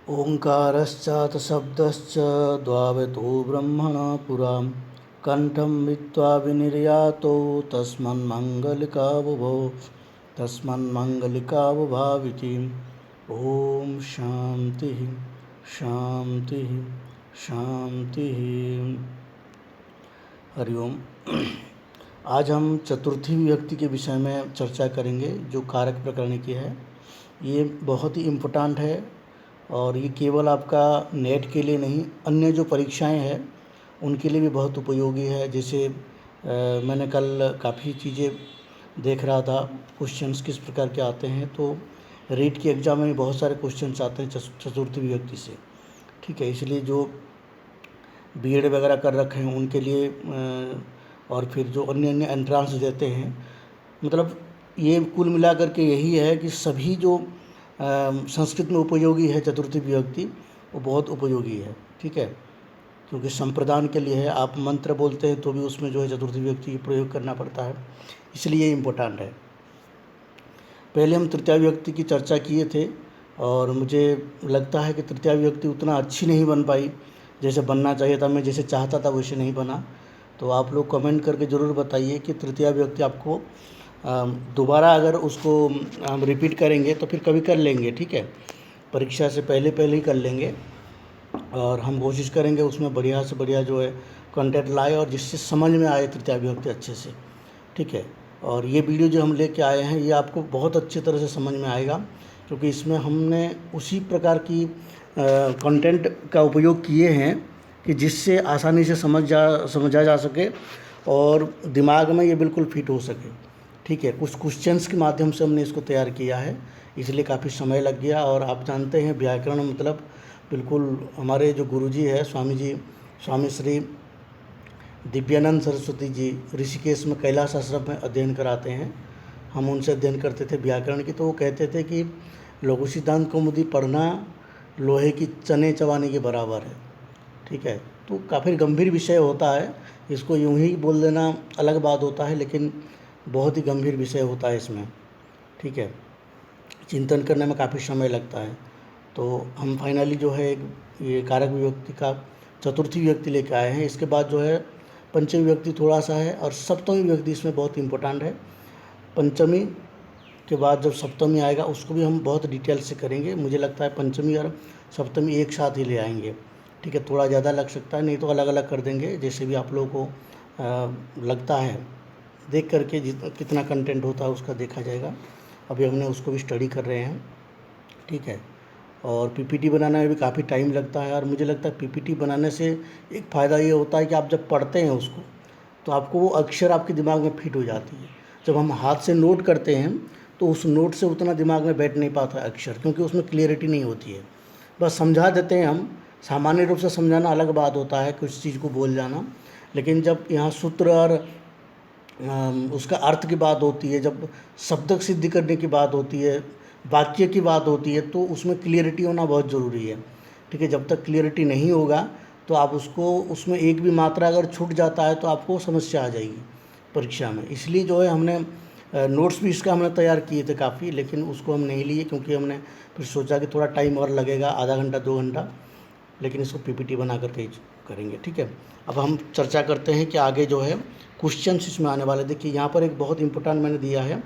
ओङ्कारश्चात् शब्दश्च द्वावतो ब्रह्मणा पुरा कण्ठं वित्वा विनिर्यातो तस्मन्मङ्गलिकावुभाविति। ॐ शान्तिः शान्तिः शान्तिः। हरिओम। आज हम चतुर्थी विभक्ति के विषय में चर्चा करेंगे जो कारक प्रकरण की है। ये बहुत ही इम्पोर्टेंट है और ये केवल आपका नेट के लिए नहीं, अन्य जो परीक्षाएं हैं उनके लिए भी बहुत उपयोगी है। जैसे मैंने कल काफ़ी चीज़ें देख रहा था, क्वेश्चंस किस प्रकार के आते हैं। तो रीट के एग्ज़ाम में बहुत सारे क्वेश्चंस आते हैं चतुर्थी विभक्ति से, ठीक है। इसलिए जो बीएड वगैरह कर रखे हैं उनके लिए और फिर जो अन्य एंट्रांस देते हैं, मतलब ये कुल मिलाकर के यही है कि सभी जो संस्कृत में उपयोगी है चतुर्थी विभक्ति, वो बहुत उपयोगी है, ठीक है। क्योंकि संप्रदान के लिए है, आप मंत्र बोलते हैं तो भी उसमें जो है चतुर्थी विभक्ति प्रयोग करना पड़ता है, इसलिए ये इम्पोर्टेंट है। पहले हम तृतीया विभक्ति की चर्चा किए थे और मुझे लगता है कि तृतीया विभक्ति उतना अच्छी नहीं बन पाई जैसे बनना चाहिए था। मैं जैसे चाहता था वैसे नहीं बना। तो आप लोग कमेंट करके ज़रूर बताइए कि तृतीया विभक्ति आपको दोबारा अगर उसको हम रिपीट करेंगे तो फिर कभी कर लेंगे, ठीक है। परीक्षा से पहले ही कर लेंगे और हम कोशिश करेंगे उसमें बढ़िया से बढ़िया जो है कंटेंट लाए और जिससे समझ में आए तृतीया विभक्ति अच्छे से, ठीक है। और ये वीडियो जो हम लेके आए हैं ये आपको बहुत अच्छी तरह से समझ में आएगा, क्योंकि इसमें हमने उसी प्रकार की कंटेंट का उपयोग किए हैं कि जिससे आसानी से समझा जा सके और दिमाग में ये बिल्कुल फिट हो सके, ठीक है। कुछ क्वेश्चंस के माध्यम से हमने इसको तैयार किया है, इसलिए काफ़ी समय लग गया। और आप जानते हैं व्याकरण मतलब बिल्कुल हमारे जो गुरुजी है स्वामी श्री दिव्यानंद सरस्वती जी ऋषिकेश में कैलाश आश्रम में अध्ययन कराते हैं। हम उनसे अध्ययन करते थे व्याकरण की। तो वो कहते थे कि लघु सिद्धांत कौमुदी पढ़ना लोहे की चने चबाने के बराबर है, ठीक है। तो काफ़ी गंभीर विषय होता है, इसको यूं ही बोल देना अलग बात होता है, लेकिन बहुत ही गंभीर विषय होता है इसमें, ठीक है। चिंतन करने में काफ़ी समय लगता है। तो हम फाइनली जो है ये कारक विभक्ति का चतुर्थी विभक्ति लेके आए हैं। इसके बाद जो है पंचमी विभक्ति थोड़ा सा है और सप्तमी विभक्ति इसमें बहुत इम्पोर्टेंट है। पंचमी के बाद जब सप्तमी आएगा उसको भी हम बहुत डिटेल से करेंगे। मुझे लगता है पंचमी और सप्तमी एक साथ ही ले आएंगे, ठीक है। थोड़ा ज़्यादा लग सकता है, नहीं तो अलग अलग कर देंगे जैसे भी आप लोगों को लगता है। देख करके कितना कंटेंट होता है उसका देखा जाएगा। अभी हमने उसको भी स्टडी कर रहे हैं, ठीक है। और पीपीटी बनाने में भी काफ़ी टाइम लगता है और मुझे लगता है पीपीटी बनाने से एक फ़ायदा ये होता है कि आप जब पढ़ते हैं उसको तो आपको वो अक्षर आपके दिमाग में फिट हो जाती है। जब हम हाथ से नोट करते हैं तो उस नोट से उतना दिमाग में बैठ नहीं पाता अक्षर, क्योंकि उसमें क्लियरिटी नहीं होती है। बस समझा देते हैं हम, सामान्य रूप से समझाना अलग बात होता है, कुछ चीज़ को बोल जाना। लेकिन जब यहाँ सूत्र और उसका अर्थ की बात होती है, जब शब्दक सिद्धि करने की बात होती है, वाक्य की बात होती है, तो उसमें क्लियरिटी होना बहुत ज़रूरी है, ठीक है। जब तक क्लियरिटी नहीं होगा तो आप उसमें एक भी मात्रा अगर छूट जाता है तो आपको समस्या आ जाएगी परीक्षा में। इसलिए जो है हमने नोट्स भी इसका हमने तैयार किए थे काफ़ी, लेकिन उसको हम नहीं लिए क्योंकि हमने फिर सोचा कि थोड़ा टाइम और लगेगा, आधा घंटा 2 घंटा, लेकिन इसको पीपीटी बना करके करेंगे, ठीक है। अब हम चर्चा करते हैं कि आगे जो है क्वेश्चंस इसमें आने वाले। देखिए यहाँ पर एक बहुत इंपॉर्टेंट मैंने दिया है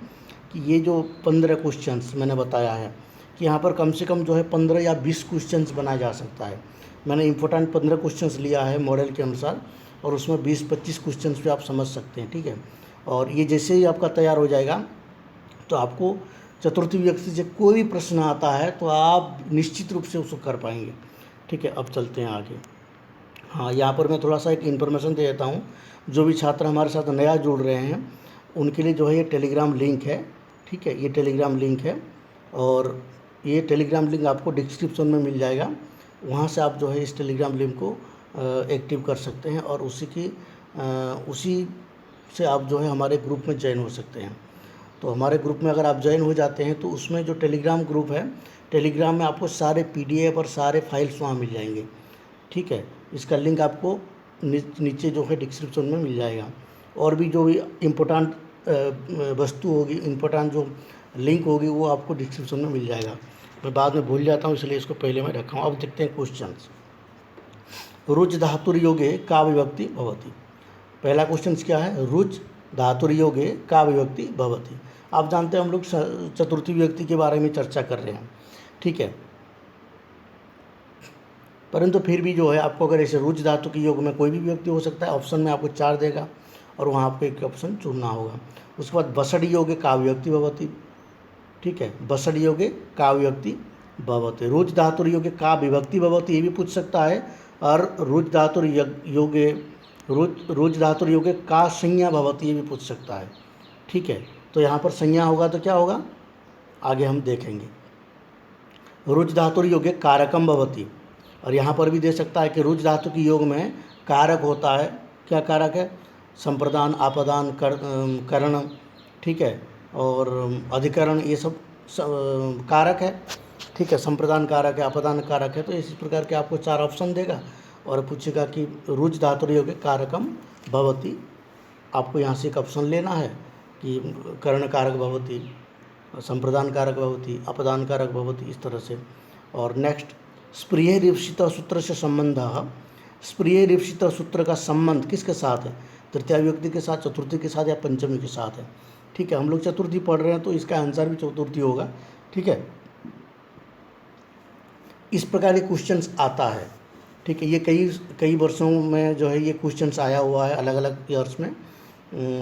कि ये जो 15 क्वेश्चंस मैंने बताया है कि यहाँ पर कम से कम जो है 15 या 20 क्वेश्चंस बनाया जा सकता है। मैंने इंपॉर्टेंट 15 क्वेश्चंस लिया है मॉडल के अनुसार और उसमें 20-25 क्वेश्चंस भी आप समझ सकते हैं, ठीक है। और ये जैसे ही आपका तैयार हो जाएगा तो आपको चतुर्थी विभक्ति से कोई भी प्रश्न आता है तो आप निश्चित रूप से उसको कर पाएंगे, ठीक है। अब चलते हैं आगे। हाँ, यहाँ पर मैं थोड़ा सा एक इन्फॉर्मेशन दे देता हूँ। जो भी छात्र हमारे साथ नया जुड़ रहे हैं उनके लिए जो है ये टेलीग्राम लिंक है, ठीक है। ये टेलीग्राम लिंक है और ये टेलीग्राम लिंक आपको डिस्क्रिप्शन में मिल जाएगा। वहाँ से आप जो है इस टेलीग्राम लिंक को एक्टिव कर सकते हैं और उसी से आप जो है हमारे ग्रुप में ज्वाइन हो सकते हैं। तो हमारे ग्रुप में अगर आप ज्वाइन हो जाते हैं तो उसमें जो टेलीग्राम ग्रुप है, टेलीग्राम में आपको सारे PDF और सारे फाइल्स वहाँ मिल जाएंगे, ठीक है। इसका लिंक आपको नीचे जो है डिस्क्रिप्शन में मिल जाएगा। और भी जो भी इम्पोर्टेंट वस्तु होगी, इम्पोर्टेंट जो लिंक होगी वो आपको डिस्क्रिप्शन में मिल जाएगा। मैं बाद में भूल जाता हूँ, इसलिए इसको पहले मैं रखा हूँ। अब देखते हैं क्वेश्चन। रुच धातुर्योगे का विभक्ति भवति। पहला क्वेश्चन क्या है? रुच धातुर्योगे का विभक्ति भवति। आप जानते हैं हम लोग चतुर्थी विभक्ति के बारे में चर्चा कर रहे हैं, ठीक है। परंतु फिर भी जो है आपको अगर ऐसे रुच धातु के योग में कोई भी विभक्ति हो सकता है। ऑप्शन में आपको 4 देगा और वहाँ आपको एक ऑप्शन चुनना होगा। उसके बाद बसड़ योगे का विभक्ति भवति, ठीक है। बसड़ योगे का विभक्ति भवति। रुच धातुर योगे का विभक्ति भवति, ये भी पूछ सकता है। और रुच धातुर योगे रुच धातुर योगे का संज्ञा भवति, ये भी पूछ सकता है, ठीक है। तो यहाँ पर संज्ञा होगा तो क्या होगा आगे हम देखेंगे। रुच धातुर योगे कारकम भवति, और यहाँ पर भी दे सकता है कि रुच धातु के योग में कारक होता है। क्या कारक है? संप्रदान, आपादान, करण, ठीक है, और अधिकरण, ये सब कारक है, ठीक है। संप्रदान कारक है, आपादान कारक है। तो इसी प्रकार के आपको 4 ऑप्शन देगा और पूछेगा कि रुच धातुर्योगे कारकम भवति। आपको यहाँ से एक ऑप्शन लेना है कि कर्ण कारक भवति, संप्रदान कारक भवति, अपदान कारक भवति, इस तरह से। और नेक्स्ट, स्प्रिय रीप्सित सूत्र से संबंध। स्प्रिय रीप्सित सूत्र का संबंध किसके साथ है? तृतीय विभक्ति के साथ, चतुर्थी के साथ या पंचमी के साथ है, ठीक है। हम लोग चतुर्थी पढ़ रहे हैं तो इसका आंसर भी चतुर्थी होगा, ठीक है। इस प्रकार के क्वेश्चंस आता है, ठीक है। ये कई वर्षों में जो है ये क्वेश्चंस आया हुआ है, अलग अलग ईयर्स में।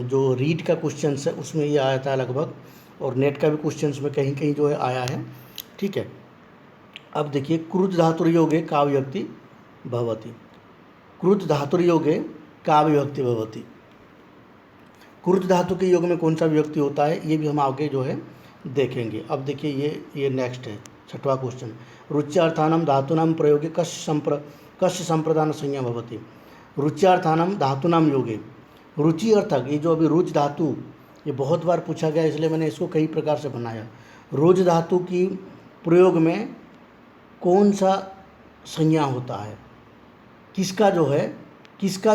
जो रीड का क्वेश्चंस है उसमें ये आया था लगभग, और नेट का भी क्वेश्चंस में कहीं कहीं जो है आया है, ठीक है। अब देखिए, क्रुद्ध धातुर्योगे का विभक्ति भवति। क्रुद्ध धातुर्योगे का विभक्ति भवति। क्रुद्ध धातु के योग में कौन सा विभक्ति होता है, ये भी हम आगे जो है देखेंगे। अब देखिए ये नेक्स्ट है 6वां क्वेश्चन। रुच्यार्थानां धातूनां प्रयोगे कस्य संप्रदान संज्ञा भवति। रुच्यार्थानां धातूनां योगे, रुचि अर्थक, ये जो अभी रुच धातु, ये बहुत बार पूछा गया, इसलिए मैंने इसको कई प्रकार से बनाया। रुच धातु की प्रयोग में कौन सा संज्ञा होता है, किसका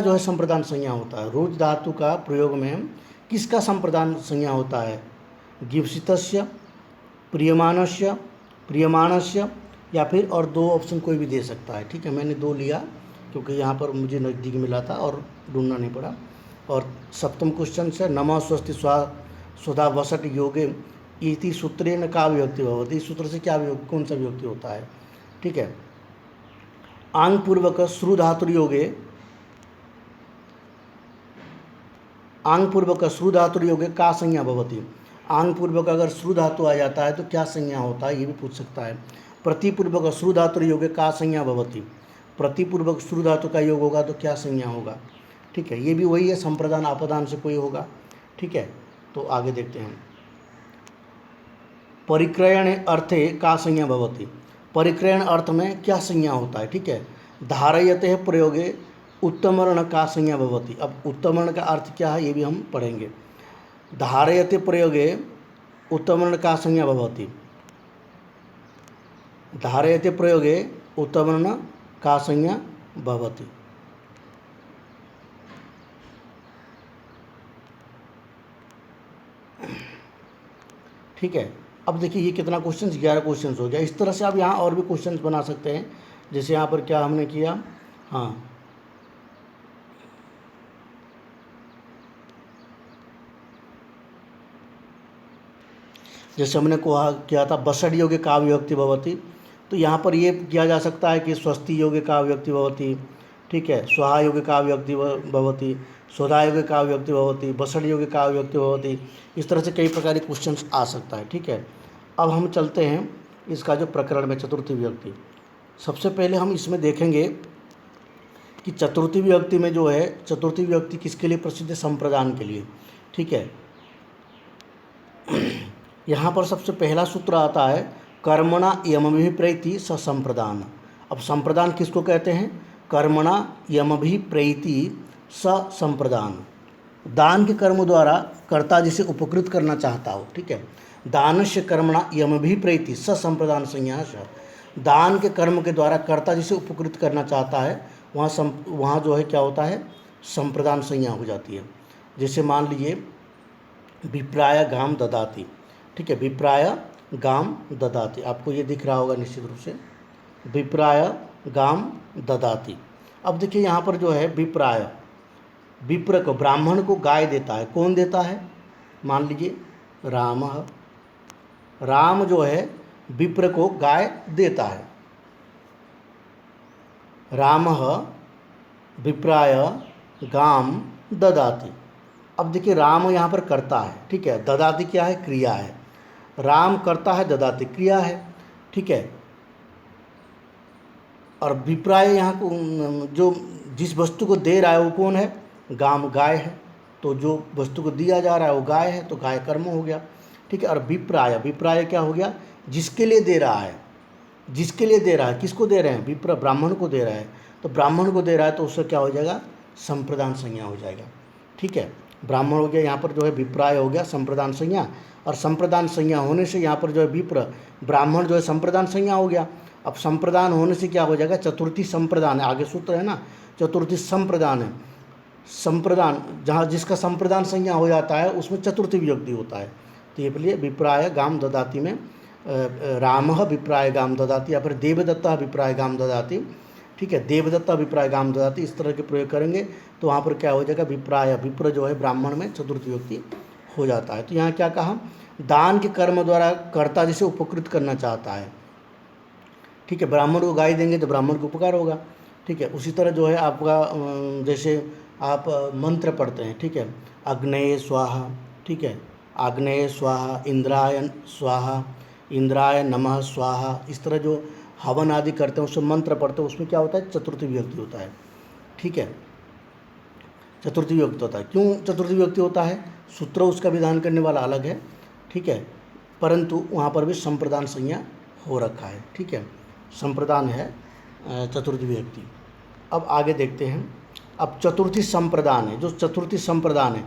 जो है संप्रदान संज्ञा होता है। रुच धातु का प्रयोग में किसका संप्रदान संज्ञा होता है? गिप्सितस्य, प्रियमाणस्य, प्रियमाणस्य, या फिर और 2 ऑप्शन कोई भी दे सकता है, ठीक है। मैंने 2 लिया क्योंकि यहाँ पर मुझे नज़दीक मिला था और ढूंढना नहीं पड़ा। और 7वां क्वेश्चन से नमः स्वस्ति स्वधा वसट योगे इति सूत्रेण का विभक्ति भवति। इस सूत्र से क्या कौन सा विभक्ति होता है, ठीक है। आंग पूर्वक श्रु धातुर्योगे, आंग पूर्वक श्रु धातुर्योगे का संज्ञा भवति। आंग पूर्वक अगर श्रु धातु आ जाता है तो क्या संज्ञा होता है, ये भी पूछ सकता है। प्रतिपूर्वक श्रु धातुर्योगे का संज्ञा भवति। प्रतिपूर्वक श्रु धातु का योग होगा तो क्या संज्ञा होगा, ठीक है। ये भी वही है, संप्रदान आपादान से कोई होगा, ठीक है। तो आगे देखते हैं। परिक्रयण अर्थे का संज्ञा भवति। परिक्रयण अर्थ में क्या संज्ञा होता है, ठीक है। धारयते प्रयोगे उत्तमर्ण का संज्ञा भवति। अब उत्तमर्ण का अर्थ क्या है ये भी हम पढ़ेंगे। धारयते प्रयोगे उत्तमर्ण का संज्ञा भवति। धारयते प्रयोगे उत्तमर्ण का संज्ञा भवति। ठीक है। अब देखिए ये कितना क्वेश्चन, 11 क्वेश्चन हो गया। इस तरह से आप यहाँ और भी क्वेश्चन बना सकते हैं। जैसे यहाँ पर क्या हमने किया, हाँ, जैसे हमने किया था बसड़ योगे का विभक्ति भवति, तो यहाँ पर ये किया जा सकता है कि स्वस्ति योगे का विभक्ति भवति, ठीक है। स्वाहा योगे का विभक्ति भवति, स्वधा योगे का विभक्ति भवति, बसड़ योगे का विभक्ति भवति। इस तरह से कई प्रकार के क्वेश्चंस आ सकता है, ठीक है। अब हम चलते हैं इसका जो प्रकरण में चतुर्थी विभक्ति। सबसे पहले हम इसमें देखेंगे कि चतुर्थी विभक्ति में जो है, चतुर्थी विभक्ति किसके लिए प्रसिद्ध है? संप्रदान के लिए, ठीक है। यहाँ पर सबसे पहला सूत्र आता है कर्मणा यमभिप्रेति स संप्रदान। अब संप्रदान किसको कहते हैं? कर्मणा यमभिप्रेति स संप्रदान। दान के कर्म द्वारा कर्ता जिसे उपकृत करना चाहता हो, ठीक है। दानस्य कर्मणा यमभिप्रेति स संप्रदान संज्ञा। दान के कर्म के द्वारा कर्ता जिसे उपकृत करना चाहता है वहाँ जो है क्या होता है? संप्रदान संज्ञा हो जाती है। जैसे मान लीजिए विप्राय घाम ददाति, ठीक है। विप्राय गाम ददाति। आपको ये दिख रहा होगा निश्चित रूप से, विप्राय गाम ददाति। अब देखिए यहाँ पर जो है विप्राय, विप्र को, ब्राह्मण को गाय देता है। कौन देता है? मान लीजिए राम, राम जो है विप्र को गाय देता है। राम विप्राय गाम ददाति। अब देखिए राम यहाँ पर करता है, ठीक है, ददाति क्या है? क्रिया है। राम करता है, ददाति क्रिया है, ठीक है। और विप्राय यहाँ को जो जिस वस्तु को दे रहा है वो कौन है? गाम, गाय है। तो जो वस्तु को दिया जा रहा है वो गाय है, तो गाय कर्म हो गया, ठीक है। और विप्राय, विप्राय क्या हो गया? जिसके लिए दे रहा है, जिसके लिए दे रहा है, किसको दे रहे हैं? विप्र, ब्राह्मण को दे रहा है। तो ब्राह्मण को दे रहा है तो उससे क्या हो जाएगा? संप्रदान संज्ञा हो जाएगा, ठीक है। ब्राह्मण हो गया, यहाँ पर जो है विप्राय हो गया संप्रदान संज्ञा, और संप्रदान संज्ञा होने से यहाँ पर जो है विप्र, ब्राह्मण जो है संप्रदान संज्ञा हो गया। अब संप्रदान होने से क्या हो जाएगा? चतुर्थी संप्रदान है, आगे सूत्र है ना, चतुर्थी संप्रदान है। संप्रदान जहाँ जिसका संप्रदान संज्ञा हो जाता है उसमें चतुर्थी विभक्ति होता है। तो ये लिए विप्राय गाम ददाति में राम विप्राय गाम ददाति, या फिर देवदत्ता विप्राय गाम ददाति, ठीक है। देवदत्ता विप्राय गाम ददाति, इस तरह के प्रयोग करेंगे तो वहाँ पर क्या हो जाएगा? विप्राय, विप्र जो है ब्राह्मण में चतुर्थी विभक्ति हो जाता है। तो यहाँ क्या कहा? दान के कर्म द्वारा कर्ता जिसे उपकृत करना चाहता है, ठीक है। ब्राह्मण को गाय देंगे तो ब्राह्मण को उपकार होगा, ठीक है। उसी तरह जो है आपका जैसे आप मंत्र पढ़ते हैं, ठीक है, अग्नेय स्वाहा, ठीक है, आग्नेय स्वाहा, इंद्राय स्वाहा, इंद्राय नमः स्वाहा, इस तरह जो हवन आदि करते हैं उसमें मंत्र पढ़ते हैं, उसमें क्या होता है? चतुर्थी विभक्ति होता है, ठीक है, चतुर्थी विभक्ति होता है। क्यों चतुर्थी विभक्ति होता है? सूत्र उसका विधान करने वाला अलग है, ठीक है, परंतु वहाँ पर भी संप्रदान संज्ञा हो रखा है, ठीक है, संप्रदान है चतुर्थी विभक्ति। अब आगे देखते हैं। अब चतुर्थी संप्रदान है, जो चतुर्थी संप्रदान है,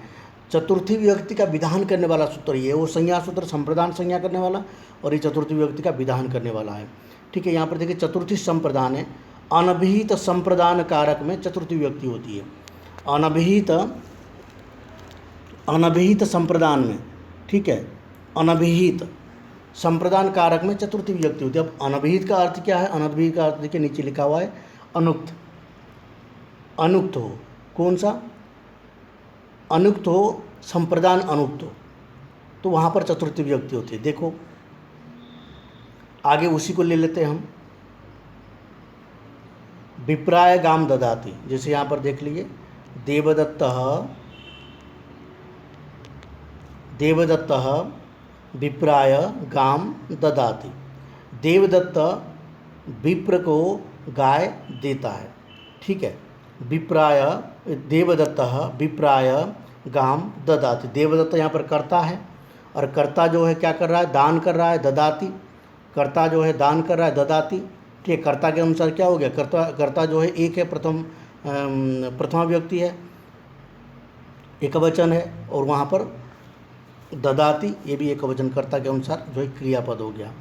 चतुर्थी विभक्ति का विधान करने वाला सूत्र ये है, वो संज्ञा सूत्र संप्रदान संज्ञा करने वाला, और ये चतुर्थी विभक्ति का विधान करने वाला है, ठीक है। यहाँ पर देखिए चतुर्थी संप्रदान है, अनभिहित संप्रदान कारक में चतुर्थी विभक्ति होती है। अनभिहित संप्रदान में, ठीक है, अनभिहित संप्रदान कारक में चतुर्थी विभक्ति होती है। अब अनभिहित का अर्थ क्या है? अनभिहित का अर्थ देखिए नीचे लिखा हुआ है, अनुक्त, अनुक्त हो, कौन सा? अनुक्त हो, संप्रदान अनुक्त हो, तो वहाँ पर चतुर्थी विभक्ति होती है। देखो आगे उसी को ले लेते हैं हम, विप्राय गाम ददाति। जैसे यहाँ पर देख लीजिए, देवदत्त विप्राय गाम ददाति। देवदत्त विप्र को गाय देता है, ठीक है। विप्राय, देवदत्त विप्राय गाम ददाति। देवदत्त यहाँ पर कर्ता है, और कर्ता जो है क्या कर रहा है? दान कर रहा है, ददाति। कर्ता जो है दान कर रहा है, ददाति, ठीक है। कर्ता के अनुसार क्या हो गया? कर्ता जो है एक है, प्रथमा व्यक्ति है, एकवचन है, और वहाँ पर ददाति ये भी एकवचन कर्ता के अनुसार जो है क्रियापद हो गया।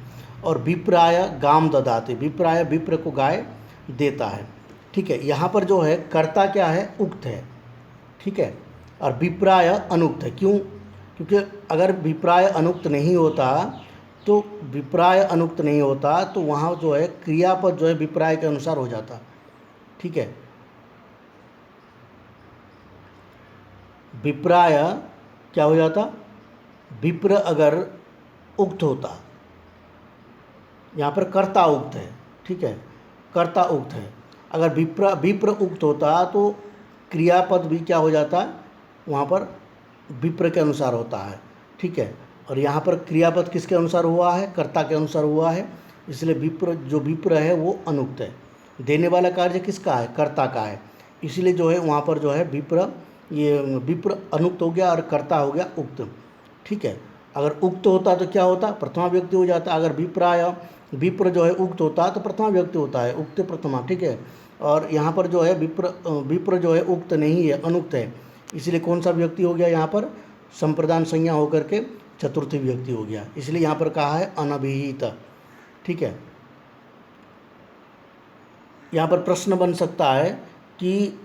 और विप्राय गाम ददाति, विप्राय विप्र को गाय देता है, ठीक है। यहाँ पर जो है कर्ता क्या है? उक्त है, ठीक है, और विप्राय अनुक्त है। क्यों? क्योंकि अगर विप्राय अनुक्त नहीं होता तो वहाँ जो है क्रियापद जो है विप्राय के अनुसार हो जाता, ठीक है। विप्राय क्या हो जाता? विप्र अगर उक्त होता, यहाँ पर कर्ता उक्त है, ठीक है, कर्ता उक्त है। अगर विप्र उक्त होता तो क्रियापद भी क्या हो जाता? वहाँ पर विप्र के अनुसार होता है, ठीक है। और यहाँ पर क्रियापद किसके अनुसार हुआ है? कर्ता के अनुसार हुआ है, इसलिए विप्र है वो अनुक्त है। देने वाला कार्य किसका है? कर्ता का है, इसलिए जो है वहाँ पर जो है विप्र अनुक्त हो गया और कर्ता हो गया उक्त, ठीक है। अगर उक्त होता तो क्या होता? प्रथमा व्यक्ति हो जाता। अगर विप्र जो है उक्त होता तो प्रथमा व्यक्ति होता है, उक्त प्रथमा, ठीक है। और यहाँ पर जो है विप्र जो है उक्त नहीं है, अनुक्त है, इसलिए कौन सा व्यक्ति हो गया? यहाँ पर संप्रदान संज्ञा होकर के चतुर्थी व्यक्ति हो गया, इसलिए यहाँ पर कहा है अनभिहित, ठीक है। यहाँ पर प्रश्न बन सकता है कि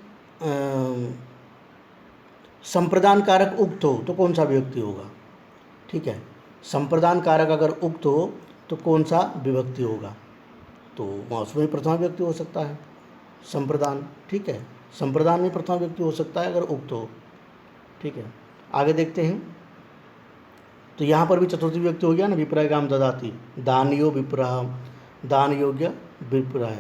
संप्रदान कारक उक्त हो तो कौन सा व्यक्ति होगा, ठीक है। संप्रदान कारक अगर उक्त हो तो कौन सा विभक्ति होगा, तो वहाँ उसमें प्रथमा विभक्ति हो सकता है संप्रदान, ठीक है। संप्रदान में प्रथमा विभक्ति हो सकता है अगर उक्त हो, ठीक है। आगे देखते हैं, तो यहाँ पर भी चतुर्थी विभक्ति हो गया ना, विप्रह काम ददाति, दानयो विप्रह, दान योग्य विप्रह।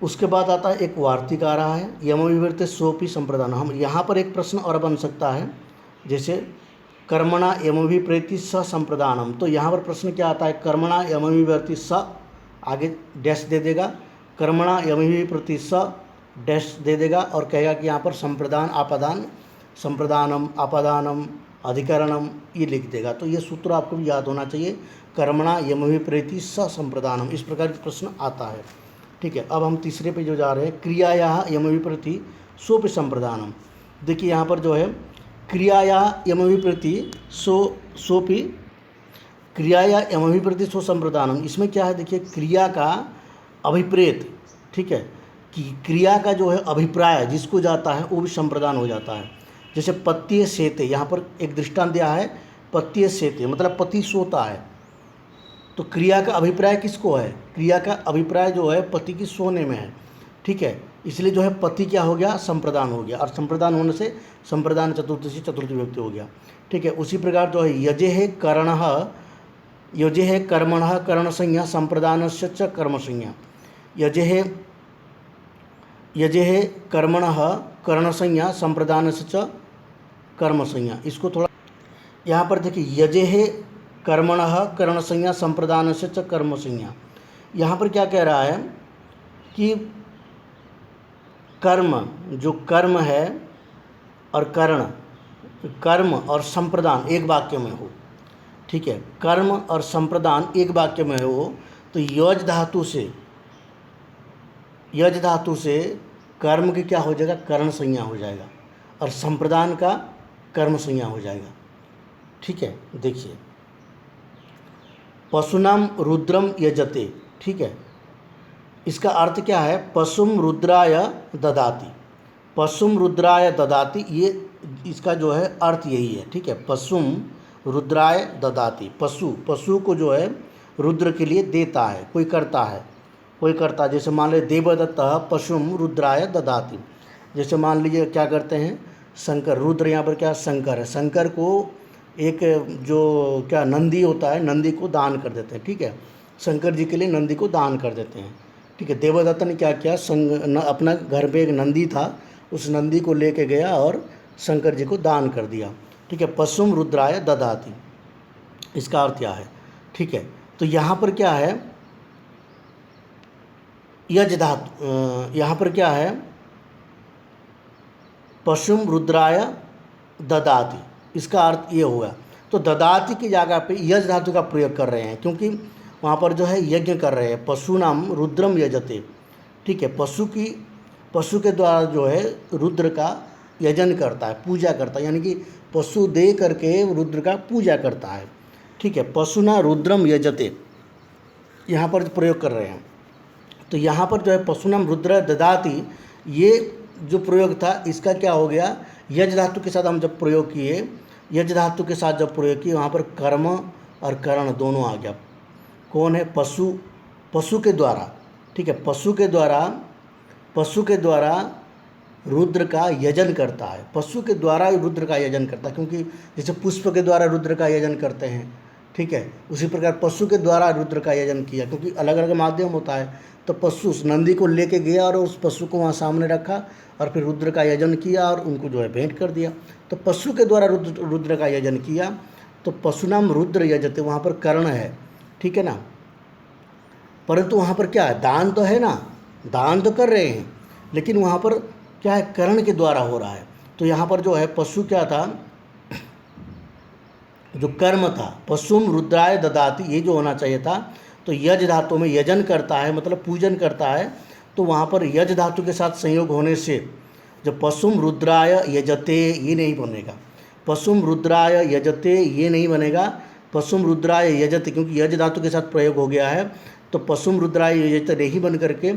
उसके बाद आता है एक वार्तिक आ रहा है, यम विवृत सोपी संप्रदान। हम यहाँ पर एक प्रश्न और बन सकता है, जैसे कर्मणा यम विप्रति स संप्रदानम, तो यहाँ पर प्रश्न क्या आता है, कर्मणा यम विवृति स, आगे डैश दे देगा, कर्मणा यम विप्रति स डैश दे देगा और कहेगा कि यहाँ पर संप्रदान आपादान, संप्रदानम आपादानम अधिकरणम ये लिख देगा। तो ये सूत्र आपको भी याद होना चाहिए, कर्मणा यम विप्रति स संप्रदानम, इस प्रकार का प्रश्न आता है, ठीक है। अब हम तीसरे पे जो जा रहे हैं, क्रियाया यम विप्रति सोपि संप्रदानम। देखिए यहाँ पर जो है क्रियाया यम विप्रति सोपि, क्रियाया यम विप्रति सो संप्रदानम, इसमें क्या है, देखिए क्रिया का अभिप्रेत, ठीक है, कि क्रिया का जो है अभिप्राय जिसको जाता है वो भी संप्रदान हो जाता है। जैसे पत्ये सेते, यहाँ पर एक दृष्टांत दिया है, पत्ये सेते मतलब पति सोता है, तो क्रिया का अभिप्राय किसको है, क्रिया का अभिप्राय जो है पति की सोने में है, ठीक है। इसलिए जो है पति क्या हो गया, संप्रदान हो गया, और संप्रदान होने से संप्रदान चतुर्थी से चतुर्थी विभक्ति हो गया, ठीक है। उसी प्रकार जो है यजेह कर्णः, यजेह कर्मणः करणसंज्ञा संप्रदानस्य च कर्मसंज्ञा, यजेह कर्मणः करणसंज्ञा संप्रदानस्य च कर्मसंज्ञा। इसको थोड़ा यहाँ पर देखिए, यजेह कर्मणः करणसंज्ञा संप्रदानस्य च कर्मसंज्ञा, यहाँ पर क्या कह रहा है कि कर्म, जो कर्म है और कर्ण, कर्म और संप्रदान एक वाक्य में हो, ठीक है, कर्म और संप्रदान एक वाक्य में हो, तो यज धातु से कर्म की क्या हो जाएगा, कर्ण संज्ञा हो जाएगा, और संप्रदान का कर्म संज्ञा हो जाएगा, ठीक है। देखिए पशुनाम रुद्रम यजते, ठीक है, इसका अर्थ क्या है, पशुम रुद्राय ददाति, पशुम रुद्राय ददाति, ये इसका जो है अर्थ यही है, ठीक है। पशुम रुद्राय ददाति, पशु को जो है रुद्र के लिए देता है, कोई करता, जैसे मान लीजिए देवदत्तः पशुम रुद्राय ददाति, जैसे मान लीजिए क्या करते हैं शंकर, रुद्र यहाँ पर क्या शंकर है, शंकर को एक जो क्या नंदी होता है, नंदी को दान कर देते हैं, ठीक है, शंकर जी के लिए नंदी को दान कर देते हैं, ठीक है। देवदत्त ने क्या किया, अपना घर पे एक नंदी था, उस नंदी को लेके गया और शंकर जी को दान कर दिया, ठीक है। पशुम रुद्राय ददाति, इसका अर्थ क्या है, ठीक है। तो यहाँ पर क्या है, यज धातु, यहाँ पर क्या है, पशुम रुद्राय ददाति, इसका अर्थ ये हुआ। तो ददाति की जगह पे यज धातु का प्रयोग कर रहे हैं, क्योंकि वहाँ पर जो है यज्ञ कर रहे हैं, पशुनाम रुद्रम यजते, ठीक है। पशु के द्वारा जो है रुद्र का यजन करता है, पूजा करता है, यानी कि पशु दे करके रुद्र का पूजा करता है, ठीक है। पशुना रुद्रम यजते यहाँ पर प्रयोग कर रहे हैं। तो यहाँ पर जो है पशुनाम रुद्र ददाति, ये जो प्रयोग था इसका क्या हो गया, यज धातु के साथ हम जब प्रयोग किए, यज धातु के साथ जब प्रयोग किए, वहाँ पर कर्म और करण दोनों आ गया। कौन है, पशु के द्वारा, ठीक है, पशु के द्वारा रुद्र का यजन करता है, पशु के द्वारा रुद्र का यजन करता है, क्योंकि जैसे पुष्प के द्वारा रुद्र का यजन करते हैं, ठीक है, उसी प्रकार पशु के द्वारा रुद्र का यजन किया, क्योंकि अलग अलग माध्यम होता है। तो पशु उस नंदी को लेके गया और उस पशु को वहाँ सामने रखा और फिर रुद्र का यजन किया और उनको जो है भेंट कर दिया। तो पशु के द्वारा रुद्र का यजन किया, तो पशुनाम रुद्र यजते, वहाँ पर कर्ण है, ठीक है ना, परंतु वहाँ पर क्या है, दान तो है ना, दान तो कर रहे हैं, लेकिन वहाँ पर क्या है, कर्ण के द्वारा हो रहा है। तो यहाँ पर जो है पशु क्या था, जो कर्म था, पशुम रुद्राय ददाति, ये जो होना चाहिए था। तो यज धातु में यजन करता है मतलब पूजन करता है, तो वहाँ पर यज धातु के साथ संयोग होने से जब पशुम रुद्राय यजते ये नहीं बनेगा, पशुम रुद्राय यजते ये नहीं बनेगा, पशुम रुद्राय यजते, क्योंकि यज धातु के साथ प्रयोग हो गया है। तो पशुम रुद्राय यजते नहीं बन करके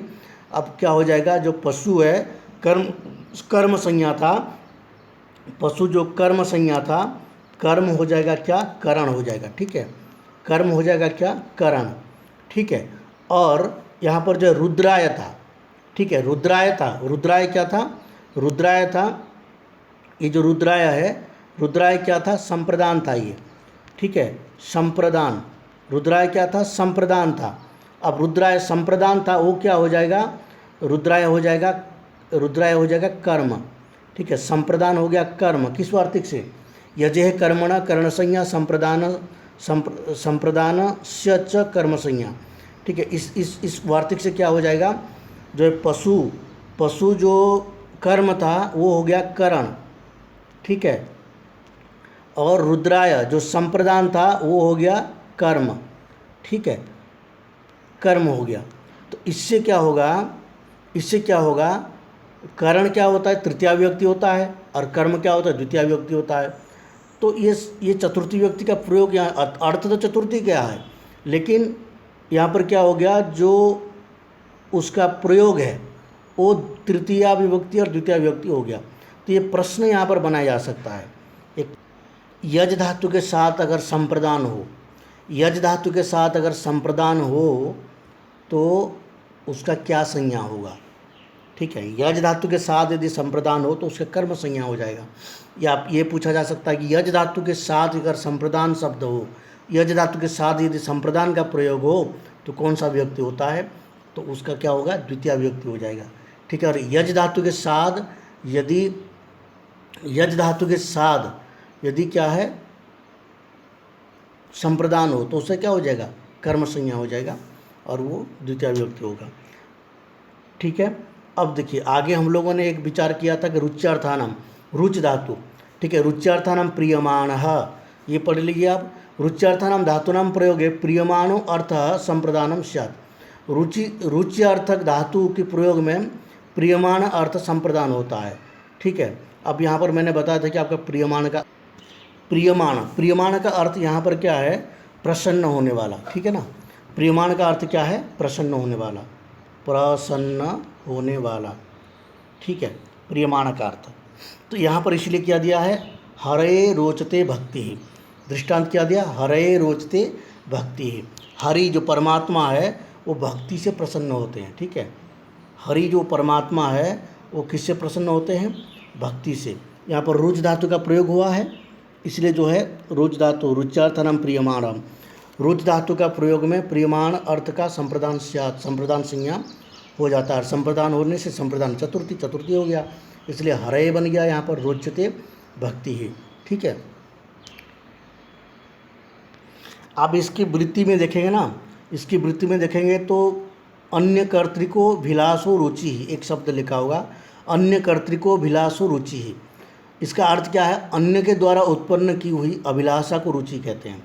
अब क्या हो जाएगा, जो पशु है कर्म संज्ञा था, पशु जो कर्म संज्ञा था, कर्म हो जाएगा क्या, करण हो जाएगा, ठीक है। कर्म हो जाएगा क्या, करण, ठीक है। और यहाँ पर जो रुद्राय था, ठीक है, रुद्राय था, रुद्राय क्या था, रुद्राय था, ये जो रुद्राय है, रुद्राय क्या था, संप्रदान था ये, ठीक है, संप्रदान, रुद्राय क्या था, संप्रदान था। अब रुद्राय संप्रदान था, वो क्या हो जाएगा, रुद्राय हो जाएगा, रुद्राय हो जाएगा कर्म, ठीक है। संप्रदान हो गया कर्म, किस वार्तिक से, यजेह कर्मणा करणसंज्ञा संप्रदान से च कर्मसंज्ञा, ठीक है। इस वार्तिक से क्या हो जाएगा, जो पशु, पशु जो कर्म था वो हो गया करण, ठीक है। और रुद्राय जो संप्रदान था वो हो गया कर्म, ठीक है, कर्म हो गया। तो इससे क्या होगा, इससे क्या होगा, करण क्या होता है, तृतीया विभक्ति होता है, और कर्म क्या होता है, द्वितीया विभक्ति होता है। तो ये चतुर्थी विभक्ति का प्रयोग यहाँ, अर्थ तो चतुर्थी क्या है, लेकिन यहाँ पर क्या हो गया, जो उसका प्रयोग है वो तृतीया विभक्ति और द्वितीया विभक्ति हो गया। तो ये प्रश्न यहाँ पर बनाया जा सकता है, एक यज धातु के साथ अगर संप्रदान हो, यज धातु के साथ अगर संप्रदान हो तो उसका क्या संज्ञा होगा, ठीक है। यज धातु के साथ यदि संप्रदान हो तो उसका कर्म संज्ञा हो जाएगा। या ये पूछा जा सकता है कि यज धातु के साथ अगर संप्रदान शब्द हो, यज धातु के साथ यदि संप्रदान का प्रयोग हो तो कौन सा विभक्ति होता है, तो उसका क्या होगा, द्वितीय विभक्ति हो जाएगा, ठीक है। और यज धातु के साथ यदि, यज धातु के साथ यदि क्या है, संप्रदान हो तो उससे क्या हो जाएगा, कर्म संज्ञा हो जाएगा और वो द्वितीय विभक्ति होगा, ठीक है। अब देखिए आगे हम लोगों ने एक विचार किया था कि रुच्यार्थानाम, रुच धातु, ठीक है, रुच्यार्थानाम प्रियमाणः, ये पढ़ लीजिए आप, रुच्यार्थानाम धातूनाम प्रयोगे प्रियमाणो अर्थः संप्रदानम स्यात्। रुच्यर्थक धातु के प्रयोग में प्रियमाण अर्थ संप्रदान होता है, ठीक है। अब यहाँ पर मैंने बताया था कि आपका प्रियमाण का, प्रियमाण का अर्थ यहाँ पर क्या है, प्रसन्न होने वाला, ठीक है ना। प्रियमाण का अर्थ क्या है, प्रसन्न होने वाला, प्रसन्न होने वाला, ठीक है, प्रियमाण का अर्थ। तो यहाँ पर इसलिए क्या दिया है, हरे रोचते भक्ति, दृष्टांत क्या दिया, हरे रोचते भक्ति, हरि जो परमात्मा है वो भक्ति से प्रसन्न होते हैं, ठीक है। हरि जो परमात्मा है वो किससे प्रसन्न होते हैं, भक्ति से। यहाँ पर रुच धातु का प्रयोग हुआ है, इसलिए जो है रुच धातु, रुच्यार्थनम प्रियमाणम, रुच धातु का प्रयोग में प्रियमाण अर्थ का संप्रदान स्यात्, संप्रदान संज्ञा हो जाता है। संप्रदान होने से संप्रदान चतुर्थी, चतुर्थी हो गया, इसलिए हरे बन गया यहाँ पर रोचते भक्ति ही, ठीक है। आप इसकी वृत्ति में देखेंगे ना, इसकी वृत्ति में देखेंगे तो अन्य कर्तृको भिलासो रुचि ही, एक शब्द लिखा होगा, अन्य कर्तृको भिलासो रुचि ही। इसका अर्थ क्या है, अन्य के द्वारा उत्पन्न की हुई अभिलाषा को रुचि कहते हैं।